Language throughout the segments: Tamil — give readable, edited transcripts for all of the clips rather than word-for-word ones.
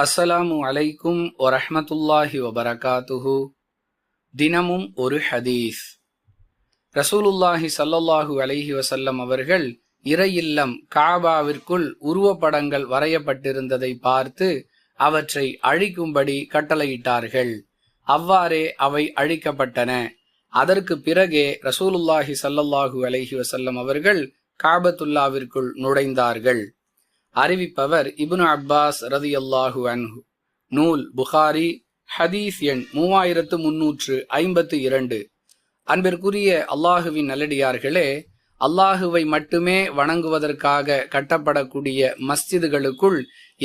அஸ்ஸலாமு அலைக்கும் வரஹ்மத்துல்லாஹி வபரகாத்துஹு. தினமும் ஒரு ஹதீஸ். ரசூலுல்லாஹி ஸல்லல்லாஹு அலைஹி வஸல்லம் அவர்கள் இறையில்லம் காபாவிற்குள் உருவப்படங்கள் வரையப்பட்டிருந்ததை பார்த்து அவற்றை அழிக்கும்படி கட்டளையிட்டார்கள். அவ்வாறே அவை அழிக்கப்பட்டன. அதற்கு பிறகே ரசூலுல்லாஹி ஸல்லல்லாஹு அலைஹி வஸல்லம் அவர்கள் காபத்துல்லாவிற்குள் நுழைந்தார்கள். அறிவிப்பவர் இப்னு அப்பாஸ் ரதியல்லாஹு அன்ஹு. நூல் புகாரி, ஹதீஸ் எண் 3352. அன்பிற்குரிய அல்லாஹுவின் நல்லடியார்களே, அல்லாஹுவை மட்டுமே வணங்குவதற்காக கட்டப்படக்கூடிய மஸ்ஜிதுகளுக்குள்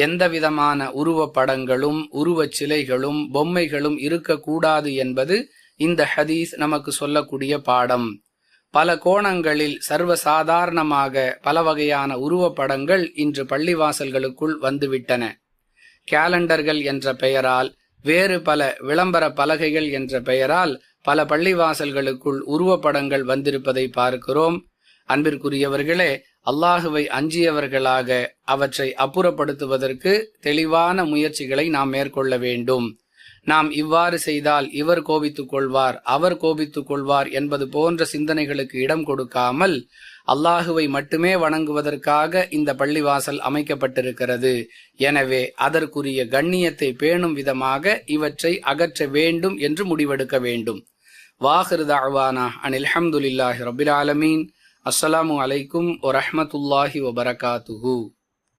எந்தவிதமான உருவப்படங்களும் உருவச் சிலைகளும் பொம்மைகளும் இருக்கக்கூடாது என்பது இந்த ஹதீஸ் நமக்கு சொல்லக்கூடிய பாடம். பல கோணங்களில் சர்வசாதாரணமாக பல வகையான உருவப்படங்கள் இன்று பள்ளிவாசல்களுக்குள் வந்துவிட்டன. கேலண்டர்கள் என்ற பெயரால், வேறு பல விளம்பர பலகைகள் என்ற பெயரால் பல பள்ளிவாசல்களுக்குள் உருவப்படங்கள் வந்திருப்பதை பார்க்கிறோம். அன்பிற்குரியவர்களே, அல்லாஹுவை அஞ்சியவர்களாக அவற்றை அப்புறப்படுத்துவதற்கு தெளிவான முயற்சிகளை நாம் மேற்கொள்ள வேண்டும். நாம் இவ்வாறு செய்தால் இவர் கோபித்துக் கொள்வார், அவர் கோபித்துக் கொள்வார் என்பது போன்ற சிந்தனைகளுக்கு இடம் கொடுக்காமல், அல்லாஹுவை மட்டுமே வணங்குவதற்காக இந்த பள்ளிவாசல் அமைக்கப்பட்டிருக்கிறது. எனவே அதற்குரிய கண்ணியத்தை பேணும் விதமாக இவற்றை அகற்ற வேண்டும் என்று முடிவெடுக்க வேண்டும். வாஹிரு தஅவானா அனில் ஹம்துலில்லாஹி ரப்பில் ஆலமீன். அஸ்ஸலாமு அலைக்கும் வரஹ்மத்துல்லாஹி வபரகாத்துஹு.